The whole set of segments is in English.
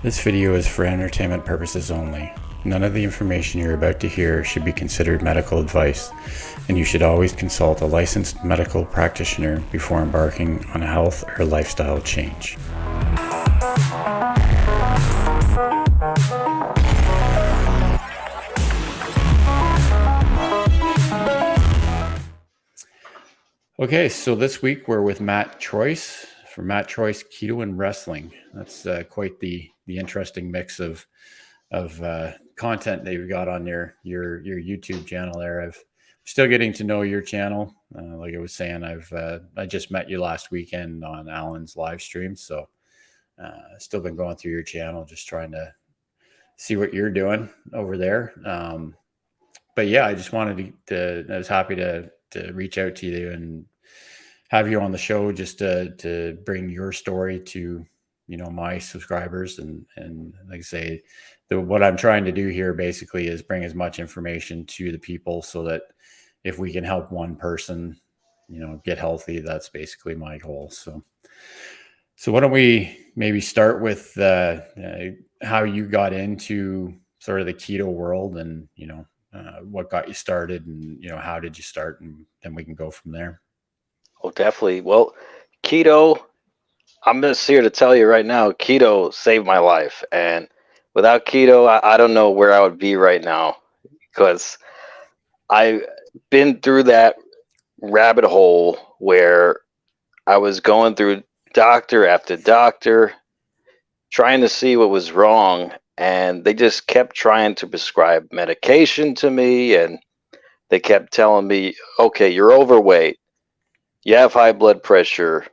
This video is for entertainment purposes only. None of the information you're about to hear should be considered medical advice, and you should always consult a licensed medical practitioner before embarking on a health or lifestyle change. Okay, so this week we're with Matt Troise from Matt Troise Keto and Wrestling. That's quite the interesting mix of content that you've got on your YouTube channel there. I'm still getting to know your channel. Like I was saying, I just met you last weekend on Alan's live stream, so still been going through your channel, just trying to see what you're doing over there. But yeah, I just wanted to I was happy to reach out to you and have you on the show just to bring your story to, my subscribers. And like I say, what I'm trying to do here basically is bring as much information to the people so that if we can help one person, get healthy, that's basically my goal. So why don't we maybe start with how you got into sort of the keto world and, what got you started and, how did you start, and then we can go from there. Oh, definitely. Well, keto, I'm just here to tell you right now, keto saved my life. And without keto, I don't know where I would be right now, because I've been through that rabbit hole where I was going through doctor after doctor, trying to see what was wrong. And they just kept trying to prescribe medication to me. And they kept telling me, okay, you're overweight, you have high blood pressure,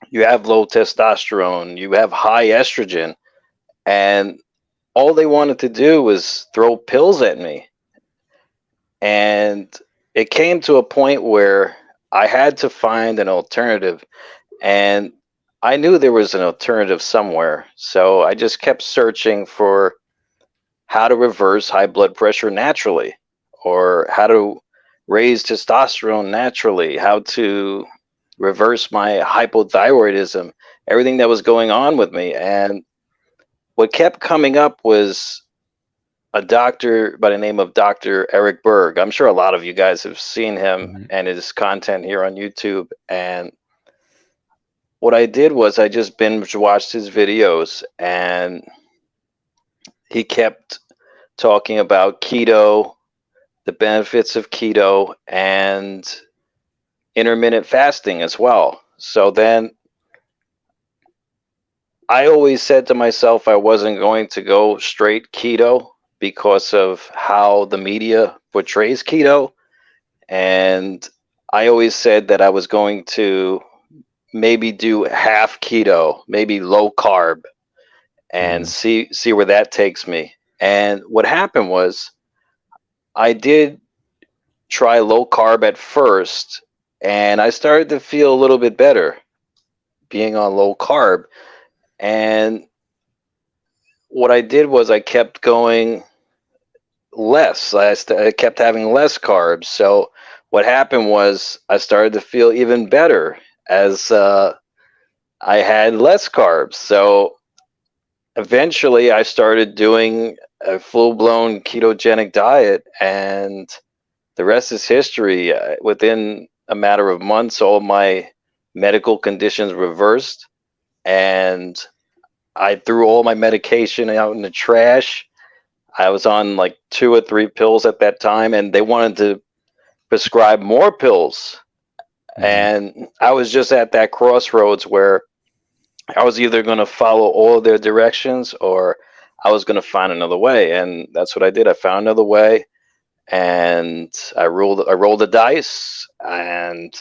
you have low testosterone, you have high estrogen. And all they wanted to do was throw pills at me. And it came to a point where I had to find an alternative. And I knew there was an alternative somewhere. So I just kept searching for how to reverse high blood pressure naturally, or how to raise testosterone naturally, how to reverse my hypothyroidism, everything that was going on with me. And what kept coming up was a doctor by the name of Dr. Eric Berg. I'm sure a lot of you guys have seen him and his content here on YouTube. And what I did was I just binge watched his videos, and he kept talking about keto, the benefits of keto, and intermittent fasting as well. So then I always said to myself I wasn't going to go straight keto because of how the media portrays keto. And I always said that I was going to maybe do half keto, maybe low carb, and see where that takes me. And what happened was I did try low carb at first, and I started to feel a little bit better being on low carb. And what I did was I kept going less. I kept having less carbs. So what happened was I started to feel even better as I had less carbs. So eventually I started doing a full-blown ketogenic diet, and the rest is history. Within a matter of months, all my medical conditions reversed, and I threw all my medication out in the trash. I was on like 2 or 3 pills at that time, and they wanted to prescribe more pills. And I was just at that crossroads where I was either going to follow all of their directions, or I was going to find another way. And that's what I did. I found another way, and I rolled the dice, and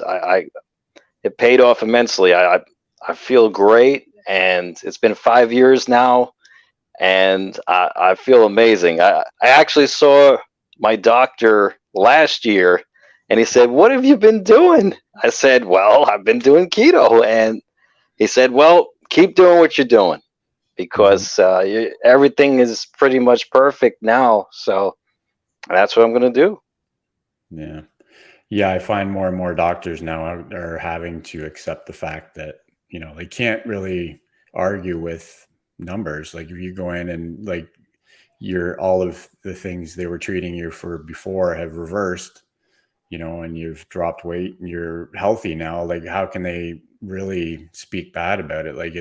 it paid off immensely. I feel great, and it's been 5 years now, and I feel amazing. I actually saw my doctor last year, and he said, "What have you been doing?" I said, "Well, I've been doing keto." And he said, "Well, keep doing what you're doing, because everything is pretty much perfect now. So that's what I'm going to do." Yeah, I find more and more doctors now are having to accept the fact that, they can't really argue with numbers. Like if you go in and like all of the things they were treating you for before have reversed, and you've dropped weight and you're healthy now, like how can they really speak bad about it? Like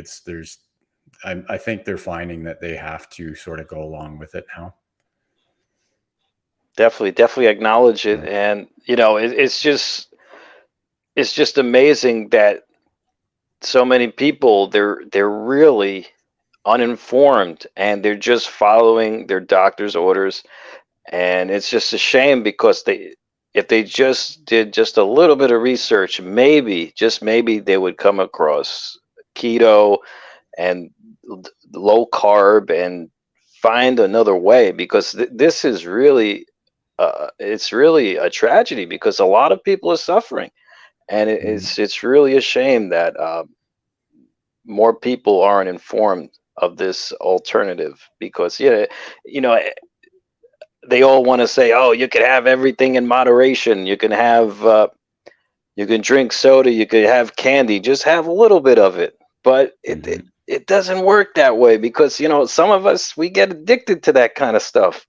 I think they're finding that they have to sort of go along with it now. Definitely acknowledge it. And it's just amazing that so many people, they're really uninformed, and they're just following their doctor's orders. And it's just a shame, because if they just did just a little bit of research, maybe, just maybe, they would come across keto and low carb and find another way. Because this is really it's really a tragedy, because a lot of people are suffering. And it's really a shame that more people aren't informed of this alternative. Because you know they all want to say, oh, you can have everything in moderation, you can have you can drink soda, you can have candy, just have a little bit of it. But it doesn't work that way, because some of us, we get addicted to that kind of stuff.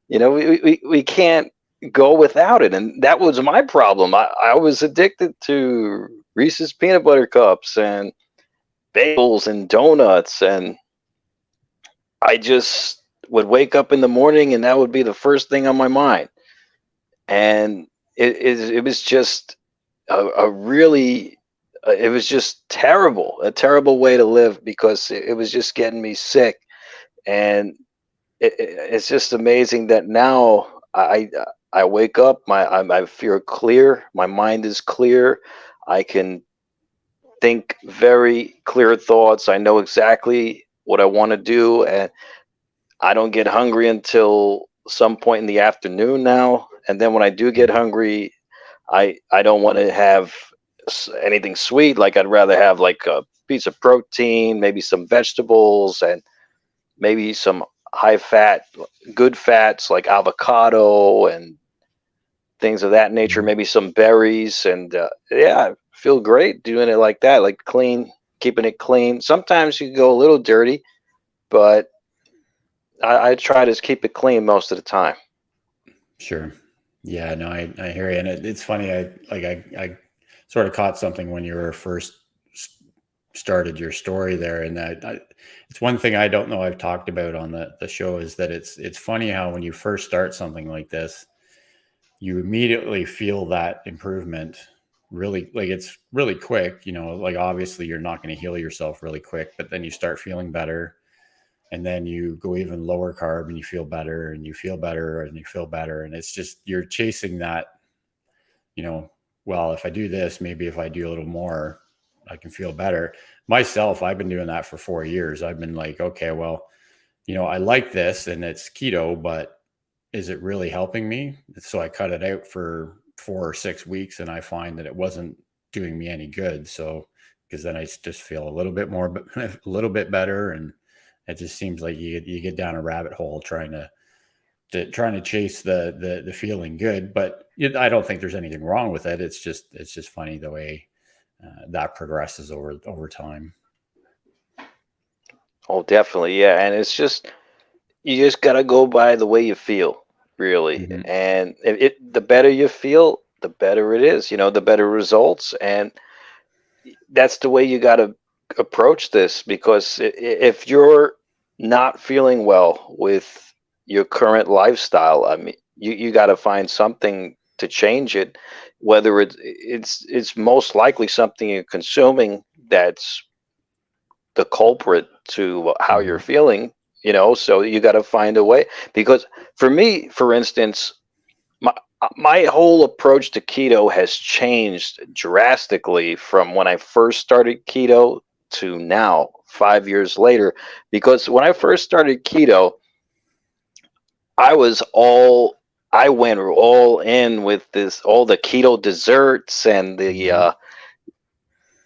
We can't go without it. And that was my problem. I was addicted to Reese's peanut butter cups and bagels and donuts, and I just would wake up in the morning, and that would be the first thing on my mind. And it was just a really it was just a terrible way to live, because it was just getting me sick. And it's just amazing that now I wake up, I feel clear, my mind is clear, I can think very clear thoughts, I know exactly what I want to do, and I don't get hungry until some point in the afternoon now. And then when I do get hungry, I don't want to have anything sweet. Like, I'd rather have like a piece of protein, maybe some vegetables, and maybe some high fat, good fats like avocado and things of that nature. Maybe some berries, and yeah, I feel great doing it like that, like clean, keeping it clean. Sometimes you go a little dirty, but I try to keep it clean most of the time. Sure. Yeah, no, I hear you. And it's funny. I sort of caught something when you were first started your story there. And it's one thing I don't know I've talked about on the show, is that it's funny how when you first start something like this, you immediately feel that improvement. Really, like, it's really quick, like obviously you're not going to heal yourself really quick, but then you start feeling better, and then you go even lower carb and you feel better and you feel better and you feel better. And it's just, you're chasing that, well, if I do this, maybe if I do a little more, I can feel better. Myself, I've been doing that for 4 years. I've been like, okay, well, I like this and it's keto, but is it really helping me? So I cut it out for 4 or 6 weeks, and I find that it wasn't doing me any good. So, because then I just feel a little bit more, a little bit better. And it just seems like you get down a rabbit hole trying to chase the feeling good. But I don't think there's anything wrong with it. It's just funny the way that progresses over time. Oh, definitely, yeah. And it's just, you just gotta go by the way you feel, really. Mm-hmm. And the better you feel, the better it is. The better results. And that's the way you gotta approach this. Because if you're not feeling well with your current lifestyle, I mean, you got to find something to change it. Whether it's most likely something you're consuming that's the culprit to how you're feeling. So you got to find a way. Because for me, for instance, my whole approach to keto has changed drastically from when I first started keto to now, 5 years later. Because when I first started keto, I was I went all in with all the keto desserts and the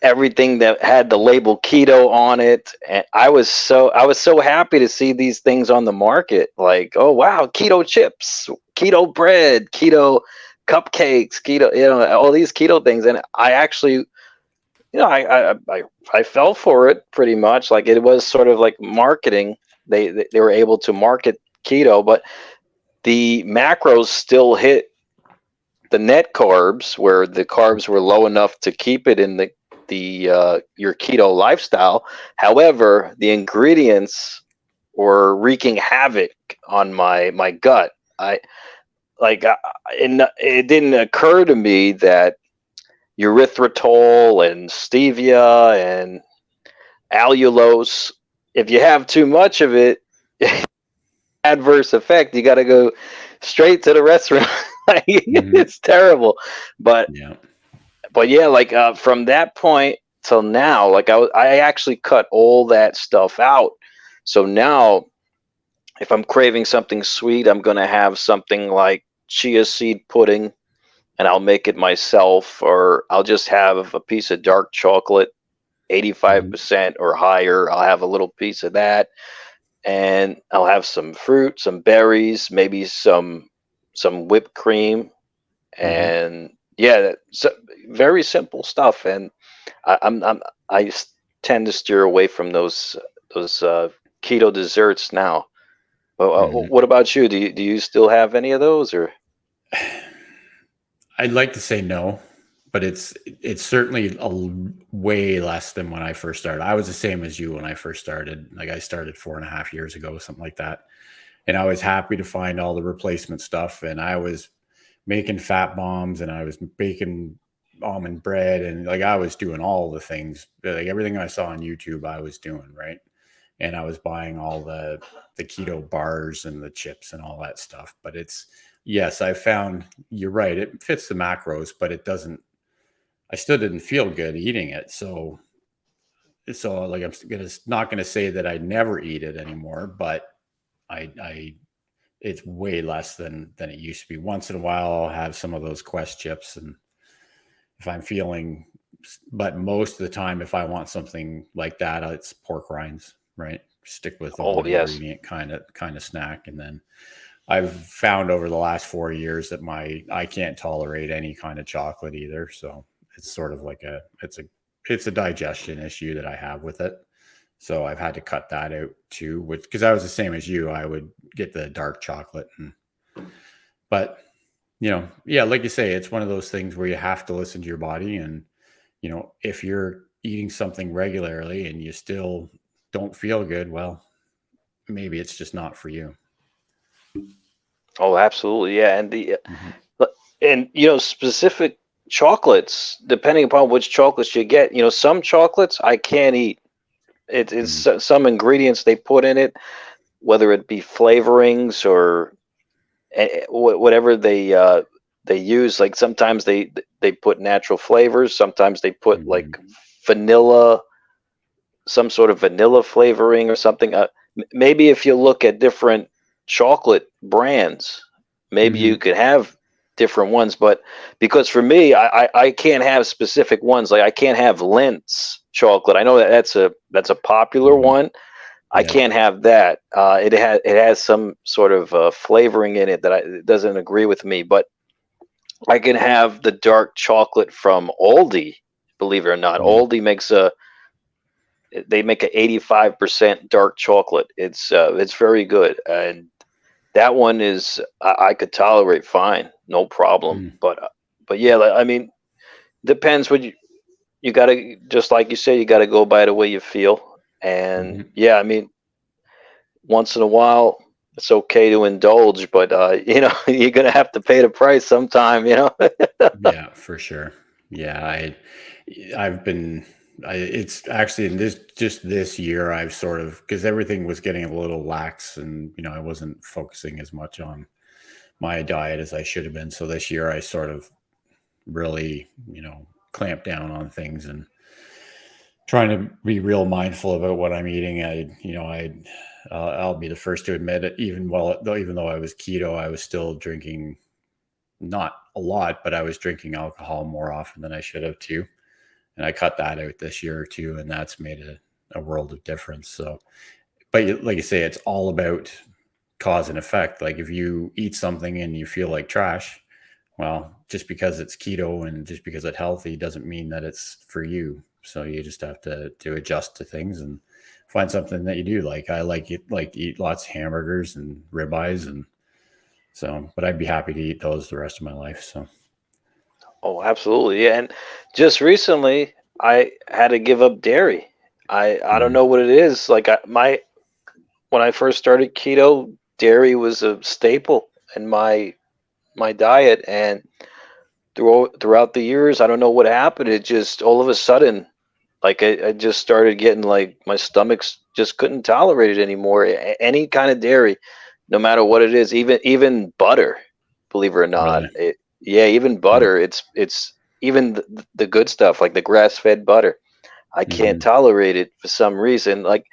everything that had the label keto on it. And I was so happy to see these things on the market, like, oh wow, keto chips, keto bread, keto cupcakes, keto, all these keto things. And I actually I fell for it pretty much. Like it was sort of like marketing. They were able to market keto, but the macros still hit the net carbs, where the carbs were low enough to keep it in the your keto lifestyle. However, the ingredients were wreaking havoc on my gut. I like it didn't occur to me that erythritol and stevia and allulose, if you have too much of it, adverse effect. You got to go straight to the restaurant. Like, Mm-hmm. it's terrible. But Yeah. but yeah, like from that point till now, like I actually cut all that stuff out. So now, if I'm craving something sweet, I'm gonna have something like chia seed pudding, and I'll make it myself, or I'll just have a piece of dark chocolate, Mm-hmm. 85% or higher. I'll have a little piece of that, and I'll have some fruit, some berries, maybe some whipped cream, Mm-hmm. and yeah, so very simple stuff. And I, I'm I'm I tend to steer away from those keto desserts now. Well, Mm-hmm. what about you? Do you still have any of those, or? I'd like to say no, but it's certainly way less than when I first started. I was the same as you when I first started. Like I started 4.5 years ago, something like that, and I was happy to find all the replacement stuff. And I was making fat bombs, and I was baking almond bread, and like I was doing all the things, like everything I saw on YouTube, I was doing right. And I was buying all the keto bars and the chips and all that stuff. But it's yes, I found you're right. It fits the macros, but it doesn't. I still didn't feel good eating it. So like I'm gonna not gonna say that I never eat it anymore, but I it's way less than it used to be. Once in a while, I'll have some of those Quest chips, and if I'm feeling, but most of the time, if I want something like that, it's pork rinds, right? Stick with the Oh one yes. ingredient kind of snack, and then I've found over the last 4 years that I can't tolerate any kind of chocolate either. So it's sort of like it's a digestion issue that I have with it. So I've had to cut that out too, which because I was the same as you, I would get the dark chocolate, but yeah, like you say, it's one of those things where you have to listen to your body, and if you're eating something regularly and you still don't feel good, well, maybe it's just not for you. Oh, absolutely. Yeah, and the Hmm. and specific chocolates, depending upon which chocolates you get. Some chocolates I can't eat. Hmm. Some ingredients they put in it, whether it be flavorings or whatever they use. Like sometimes they put natural flavors. Sometimes they put Hmm. like vanilla, some sort of vanilla flavoring or something. Maybe if you look at different chocolate brands, maybe you Hmm. could have different ones. But because for me, I can't have specific ones. Like I can't have Lint's chocolate. I know that's a popular Hmm. one. I Yeah. can't have that. It has some sort of flavoring in it that it doesn't agree with me. But I can have the dark chocolate from Aldi. Believe it or not, Hmm. Aldi make a 85% dark chocolate. It's very good, and that one is I could tolerate fine, no problem. Hmm. But yeah, like, I mean, depends what you got to, just like you say, you got to go by the way you feel. And Hmm. yeah, I mean, once in a while it's okay to indulge, but you're gonna have to pay the price sometime. Yeah, for sure. Yeah, I've been it's actually in this year I've sort of, because everything was getting a little lax, and I wasn't focusing as much on my diet as I should have been. So this year I sort of really, clamp down on things and trying to be real mindful about what I'm eating. I'll be the first to admit it. Even though I was keto, I was still drinking, not a lot, but I was drinking alcohol more often than I should have too. And I cut that out this year or two, and that's made a world of difference. So, but like you say, it's all about cause and effect. Like if you eat something and you feel like trash, well, just because it's keto and just because it's healthy doesn't mean that it's for you. So you just have to adjust to things and find something that you do. Like I like to eat lots of hamburgers and ribeyes, and so, but I'd be happy to eat those the rest of my life. So, Oh, absolutely. Yeah. And just recently, I had to give up dairy. I don't mhm, know what it is. Like when I first started keto, dairy was a staple in my diet, and throughout the years, I don't know what happened. It just all of a sudden, like I just started getting like my stomach's just couldn't tolerate it anymore. Any kind of dairy, no matter what it is, even butter, believe it or not. really, Yeah, even mm, butter. It's even the good stuff like the grass-fed butter. I can't mhm, tolerate it for some reason. Like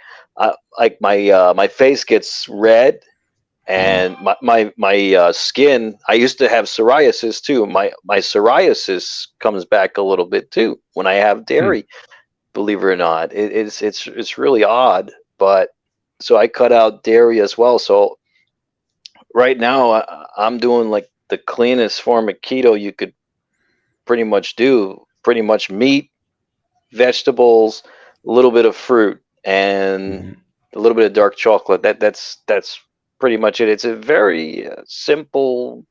my face gets red, mhm, and my skin. I used to have psoriasis too. My psoriasis comes back a little bit too when I have hmm, dairy, believe it or not. It's really odd, but so I cut out dairy as well. So right now I'm doing like the cleanest form of keto you could pretty much do. Pretty much meat, vegetables, a little bit of fruit, and mhm, a little bit of dark chocolate. That's pretty much it. It's a very simple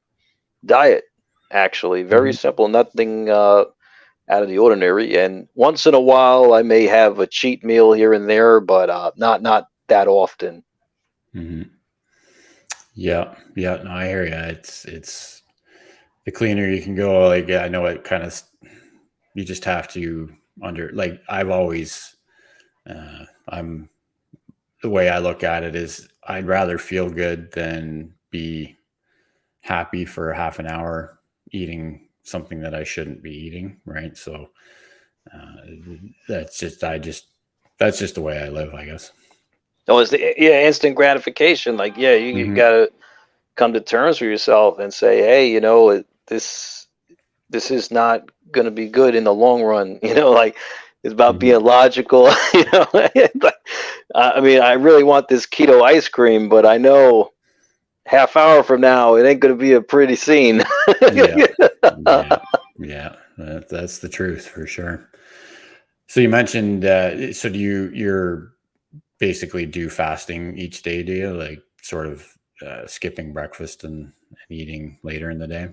diet, actually. Very mhm, simple. Nothing out of the ordinary. And once in a while, I may have a cheat meal here and there, but not that often. mhm. Yeah, yeah. No, I hear you. It's the cleaner you can go. Like I know it kind of. You just have to like I've always. I'm the way I look at it is I'd rather feel good than be happy for half an hour eating something that I shouldn't be eating. Right. So uh, that's just the way I live, I guess. No, it's yeah, instant gratification. Like, yeah, you Hmm. gotta come to terms with yourself and say, hey, this is not gonna be good in the long run. Like it's about Hmm. being logical. I mean, I really want this keto ice cream, but I know half hour from now it ain't gonna be a pretty scene. Yeah. Yeah. Yeah. That's the truth for sure. So you mentioned, so you're basically do fasting each day, do you? Like sort of skipping breakfast and eating later in the day?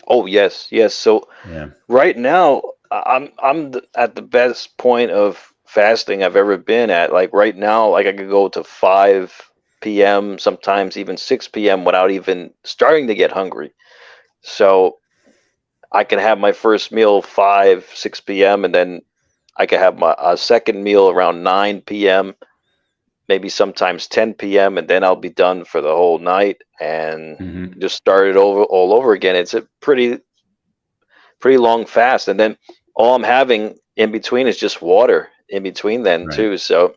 Oh yes, yes. So Yeah. right now, at the best point of fasting I've ever been at. Like right now, like I could go to 5 p.m., sometimes even 6 p.m. without even starting to get hungry. So I can have my first meal 5, 6 p.m., and then I can have my a second meal around 9 p.m., maybe sometimes 10 p.m., and then I'll be done for the whole night and Hmm. just start it over all over again. It's a pretty long fast, and then all I'm having in between is just water in between then Right. too. So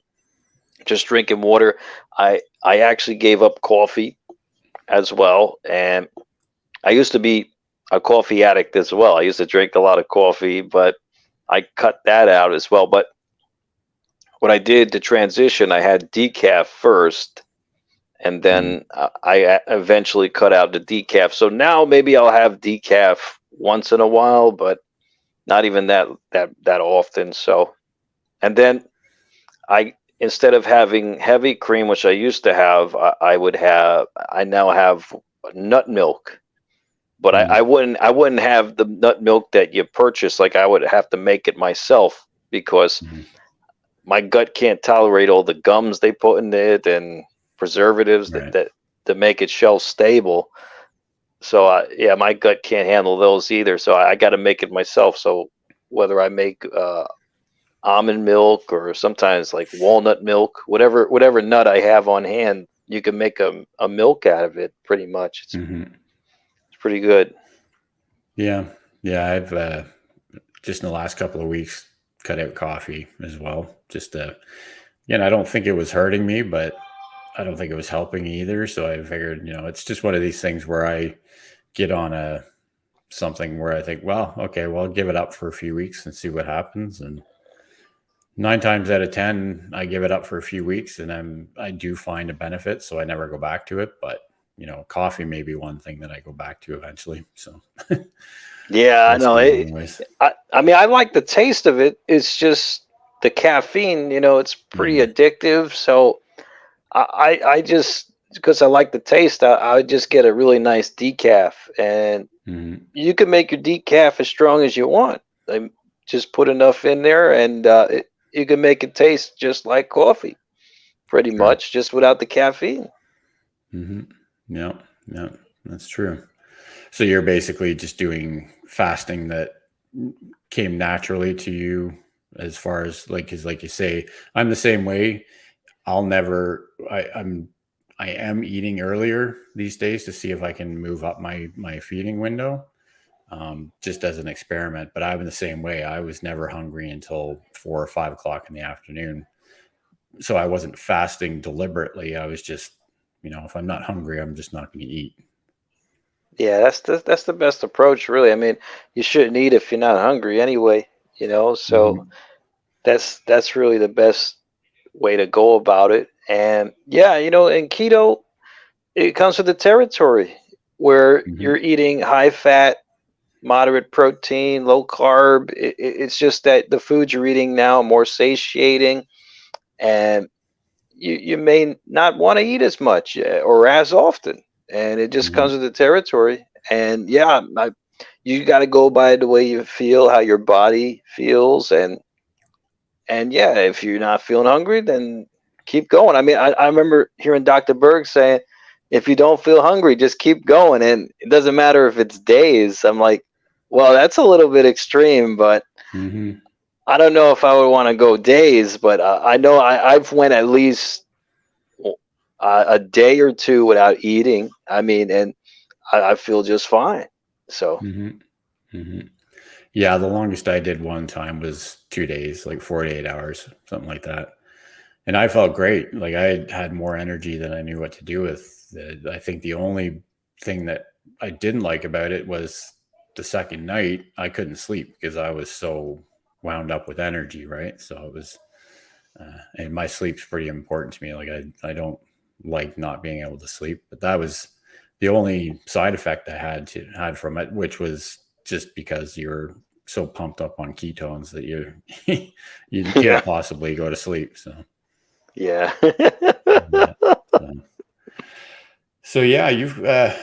just drinking water. I actually gave up coffee as well, and I used to be a coffee addict as well. I used to drink a lot of coffee, but I cut that out as well. But when I did the transition, I had decaf first, and Mm. then I eventually cut out the decaf. So now maybe I'll have decaf once in a while, but not even that often. So, and then I instead of having heavy cream, which I used to have, I now have nut milk. But Mm. I wouldn't have the nut milk that you purchase. Like I would have to make it myself because Mhm. my gut can't tolerate all the gums they put in it and preservatives Right. that to make it shelf stable. So yeah, my gut can't handle those either. So I got to make it myself. So whether I make almond milk or sometimes like walnut milk, whatever nut I have on hand, you can make a milk out of it pretty much. Hmm. It's pretty good. Yeah. Yeah. I've just in the last couple of weeks cut out coffee as well. Just again, I don't think it was hurting me, but I don't think it was helping either. So I figured, it's just one of these things where I get on a something where I think, well, okay, well, I'll give it up for a few weeks and see what happens. And 9 times out of 10, I give it up for a few weeks and I do find a benefit. So I never go back to it. But, coffee may be one thing that I go back to eventually. So, Yeah, I know. whiskey in many ways. I mean, I like the taste of it. It's just the caffeine, it's pretty Mm-hmm. addictive. So I just, because I like the taste, I would just get a really nice decaf. And Mm-hmm. you can make your decaf as strong as you want. Just put enough in there, and you can make it taste just like coffee, pretty Sure. much, just without the caffeine. Mm-hmm. Yeah, yeah, that's true. So you're basically just doing fasting that came naturally to you, as far as like, because like you say, I'm the same way. I'll never. I am eating earlier these days to see if I can move up my feeding window, just as an experiment. But I'm the same way. I was never hungry until 4 or 5 o'clock in the afternoon. So I wasn't fasting deliberately. I was just, if I'm not hungry, I'm just not going to eat. Yeah, that's the best approach, really. I mean, you shouldn't eat if you're not hungry anyway. So Mm-hmm. that's really the best way to go about it. And yeah, in keto, it comes with the territory where Mm-hmm. you're eating high fat, moderate protein, low carb. It's just that the foods you're eating now are more satiating, and you may not want to eat as much or as often, and it just Mm-hmm. comes with the territory. And yeah, you got to go by the way you feel, how your body feels, and yeah, if you're not feeling hungry, then keep going. I mean, I remember hearing Dr. Berg saying, if you don't feel hungry, just keep going, and it doesn't matter if it's days. I'm like, well, that's a little bit extreme, but Mm-hmm. I don't know if I would want to go days. But I know I've went at least a day or two without eating. I mean, and I feel just fine. So Mm-hmm. Mm-hmm. Yeah, the longest I did one time was 2 days, like 48 hours, something like that. And I felt great. Like I had more energy than I knew what to do with. I think the only thing that I didn't like about it was the second night I couldn't sleep because I was so wound up with energy, right? So it was, and my sleep's pretty important to me. Like I don't like not being able to sleep, but that was the only side effect I had from it, which was just because you're so pumped up on ketones that you you yeah, can't possibly go to sleep. So yeah. yeah. So yeah, you've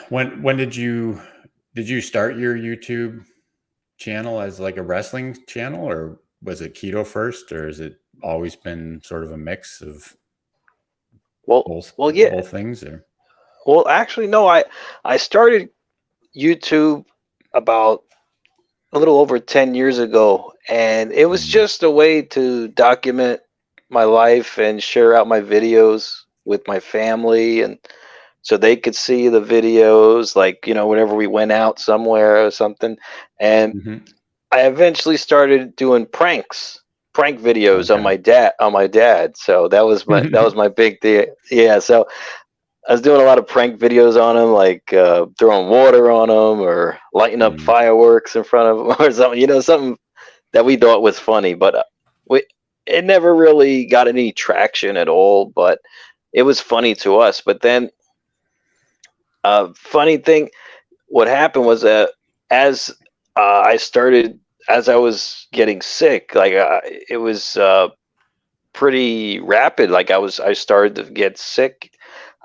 when did you start your YouTube channel as like a wrestling channel, or was it keto first, or has it always been sort of a mix of well, both well, yeah. both things? Or Well, actually, no. I started YouTube about a little over 10 years ago, and it was mm, just a way to document my life and share out my videos with my family, and so they could see the videos, like, whenever we went out somewhere or something. And mhm. I eventually started doing prank videos on Okay. my dad. So that was my big deal. Yeah, so I was doing a lot of prank videos on him, like throwing water on him or lighting up Mm, fireworks in front of him or something. Something that we thought was funny, but we it never really got any traction at all. But it was funny to us. But then, funny thing, what happened was that as I started, as I was getting sick, like it was pretty rapid. Like I started to get sick.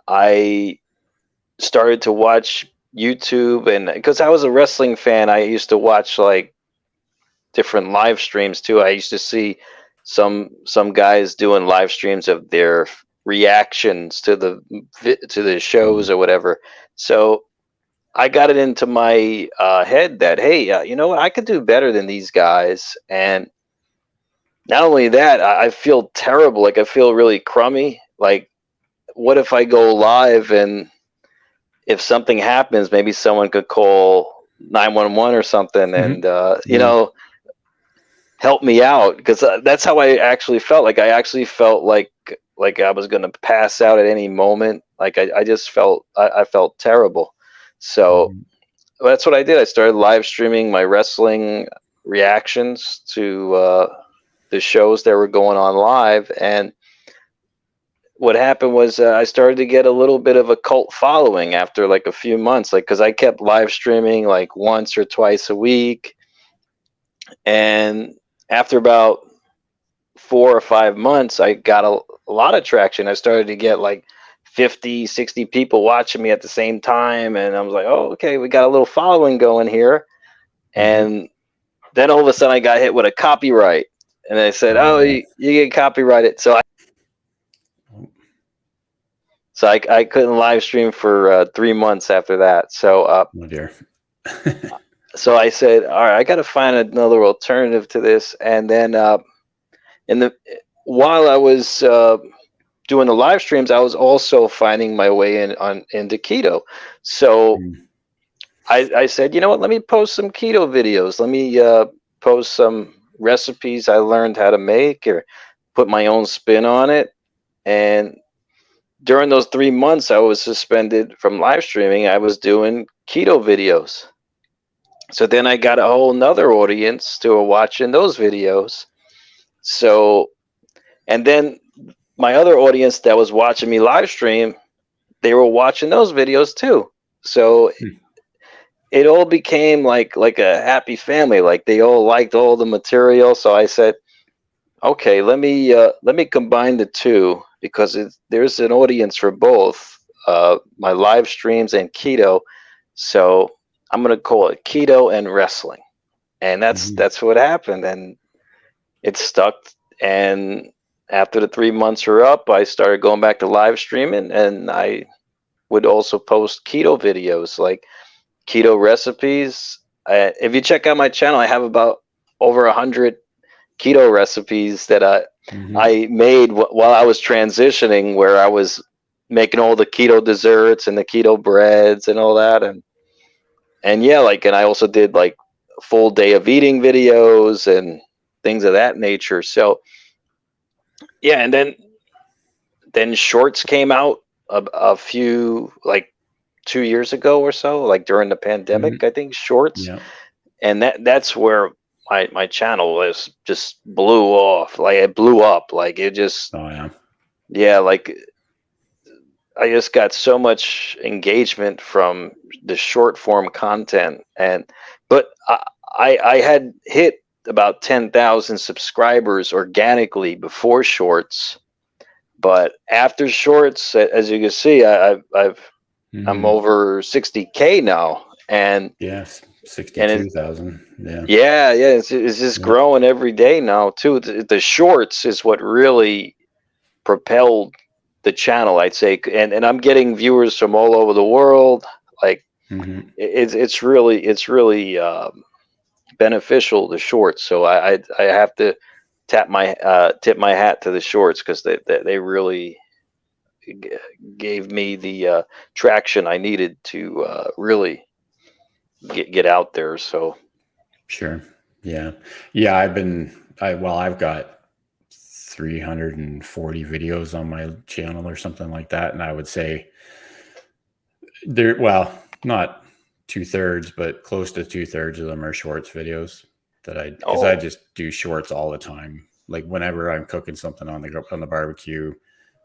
I started to watch YouTube, and because I was a wrestling fan, I used to watch like different live streams too. I used to see some guys doing live streams of their reactions to the shows mm, or whatever. So I got it into my head that, hey, you know what, I could do better than these guys. And not only that, I feel terrible. Like I feel really crummy. Like, what if I go live and if something happens, maybe someone could call 911 or something, and mhm. Yeah. help me out, because that's how I actually felt. Like I actually felt like I was gonna pass out at any moment. Like I just felt I felt terrible. So Mhm, that's what I did. I started live streaming my wrestling reactions to the shows that were going on live, and what happened was I started to get a little bit of a cult following after like a few months, like because I kept live streaming like once or twice a week, and after about 4 or 5 months, I got a lot of traction. I started to get like 50, 60 people watching me at the same time, and I was like, oh, okay, we got a little following going here. Mm-hmm. And then all of a sudden, I got hit with a copyright, and they said, Oh "Oh, yeah. you get copyrighted." I couldn't live stream for 3 months after that. Oh dear. So I said, "All right, I got to find another alternative to this." And then in the while I was doing the live streams, I was also finding my way into keto. So Mm. I said, you know what? Let me post some keto videos. Let me post some recipes I learned how to make, or put my own spin on it. And during those 3 months I was suspended from live streaming, I was doing keto videos. So then I got a whole nother audience to watching those videos. So, and then my other audience that was watching me live stream, they were watching those videos too. So Hmm. it all became like a happy family. Like they all liked all the material. So I said, okay, let me combine the two, because there's an audience for both my live streams and keto. So I'm gonna call it Keto and Wrestling, and Mm-hmm. that's what happened, and it stuck. And after the 3 months were up, I started going back to live streaming, and I would also post keto videos, like keto recipes. If you check out my channel, I have about over 100 keto recipes that Mm-hmm. I made while I was transitioning, where I was making all the keto desserts and the keto breads and all that, and yeah, like, and I also did like full day of eating videos and things of that nature. So yeah, and then shorts came out a few, like 2 years ago or so, like during the Mm-hmm. pandemic, I think, shorts. Yeah. And that's where my channel was just blew off. Like it blew up. Like it just, Oh yeah. yeah, like I just got so much engagement from the short form content. And but I had hit about 10,000 subscribers organically before shorts, but after shorts, as you can see, I'm Mm-hmm. over 60K now. Yes. And it, 62,000. Yeah. yeah, yeah, it's just Yep. growing every day now too. The shorts is what really propelled the channel, I'd say, and I'm getting viewers from all over the world. Like Mm-hmm. it's really beneficial, the shorts. So I have to tip my hat to the shorts, because they really g- gave me the traction I needed to really get out there. So Sure. Yeah. Yeah. I've got 340 videos on my channel or something like that. And I would say not 2/3, but close to 2/3 of them are shorts videos because I oh, just do shorts all the time. Like whenever I'm cooking something on the barbecue,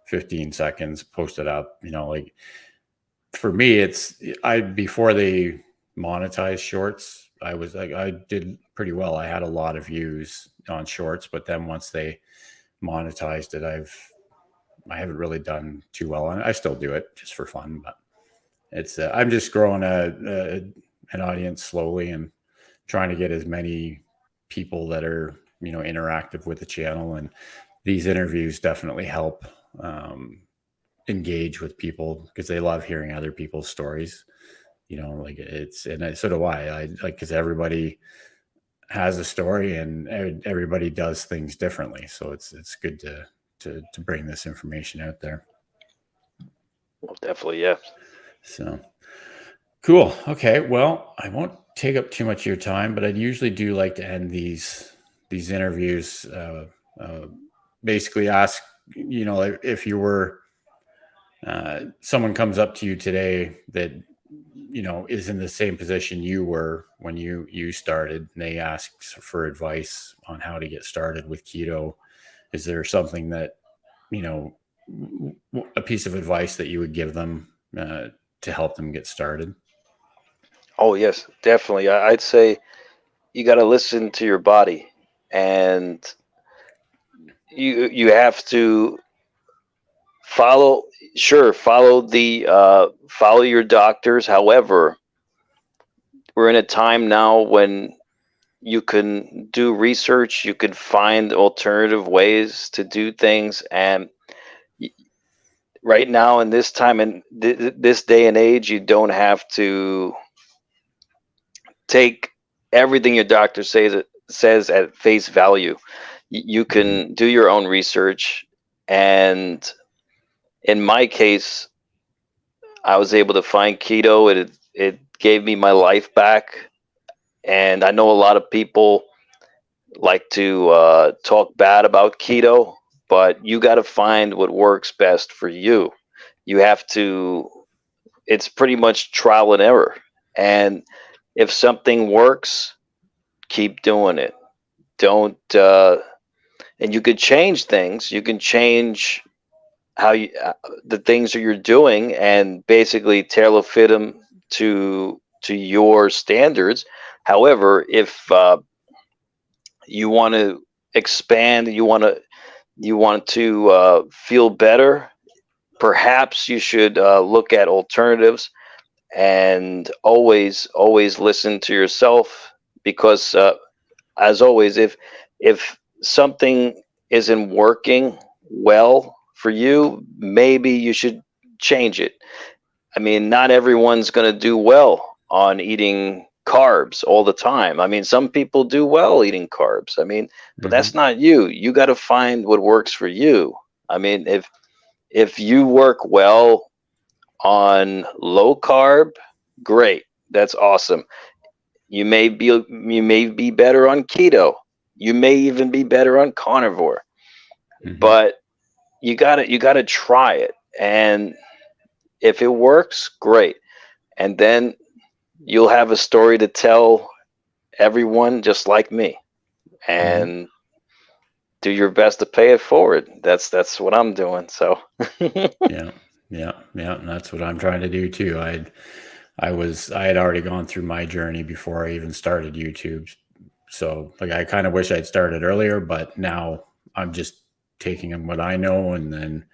15 seconds, post it up, like for me, before they monetized shorts, I did pretty well. I had a lot of views on shorts, but then once they monetized it, I haven't really done too well on it. I still do it just for fun, but I'm just growing an audience slowly and trying to get as many people that are interactive with the channel, and these interviews definitely help um, engage with people because they love hearing other people's stories. Like so do I like, because everybody has a story and everybody does things differently, so it's good to bring this information out there. well, definitely, yeah. So cool. Okay, well, I won't take up too much of your time, but I usually do like to end these interviews uh, basically ask, if you were someone comes up to you today that is in the same position you were when you started, and they ask for advice on how to get started with keto. Is there something that you know a piece of advice that you would give them to help them get started? Oh yes, definitely. I'd say you got to listen to your body, and you have to follow. Sure, follow your doctors. However, we're in a time now when you can do research, you can find alternative ways to do things, and right now in this time and this day and age, you don't have to take everything your doctor says at face value. You Mm-hmm. can do your own research, and in my case, I was able to find keto. It gave me my life back, and I know a lot of people like to talk bad about keto, but you got to find what works best for you. You have to. It's pretty much trial and error, and if something works, keep doing it. Don't and you could change things. You can change how you the things that you're doing, and basically tailor fit them to your standards. However, if you want to expand, you want to feel better, perhaps you should look at alternatives, and always listen to yourself, because as always, if something isn't working well for you, maybe you should change it. I mean, not everyone's going to do well on eating carbs all the time. I mean, some people do well eating carbs. I mean, but Mm-hmm. that's not you. You got to find what works for you. I mean, if you work well on low carb, great. That's awesome. You may be better on keto. You may even be better on carnivore. Mm-hmm. But you gotta try it. And if it works, great. And then you'll have a story to tell everyone just like me. Mm-hmm. And do your best to pay it forward. That's what I'm doing. So Yeah, yeah. And that's what I'm trying to do too. I had already gone through my journey before I even started YouTube. So like I kind of wish I'd started earlier, but now I'm just taking in what I know and then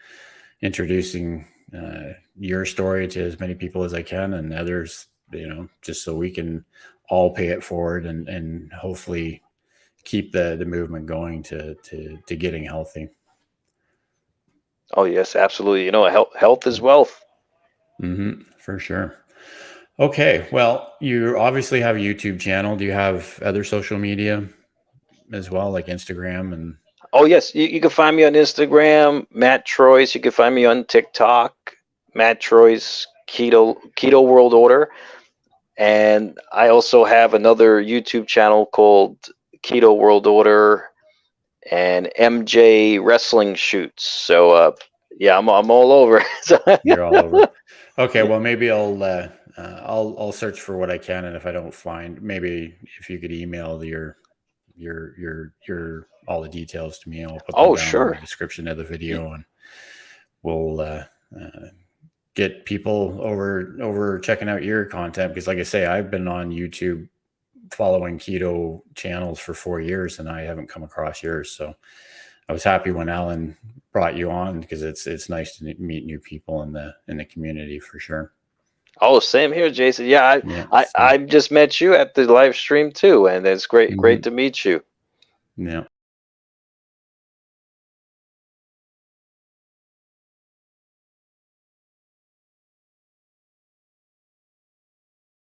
introducing your story to as many people as I can and others, just so we can all pay it forward and hopefully keep the movement going to getting healthy. oh yes, absolutely. Health is wealth. For sure. Okay. Well, you obviously have a YouTube channel. Do you have other social media as well, like Instagram and? Oh yes, you can find me on Instagram, Matt Troise. You can find me on TikTok, Matt Troise Keto World Order. And I also have another YouTube channel called Keto World Order and MJ Wrestling Shoots. So yeah, I'm all over. So, You're all over. Okay. Well, maybe I'll search for what I can, and if I don't find, maybe if you could email your all the details to me, I'll put them oh down in the sure. description of the video, and we'll uh, get people over checking out your content because, like I say, I've been on YouTube following keto channels for 4 years, and I haven't come across yours. So I was happy when Alan brought you on because it's nice to meet new people in the community for sure. Oh, same here, Jason. Yeah, Yeah. I So, just met you at the live stream too, and it's great mhm. to meet you. Yeah.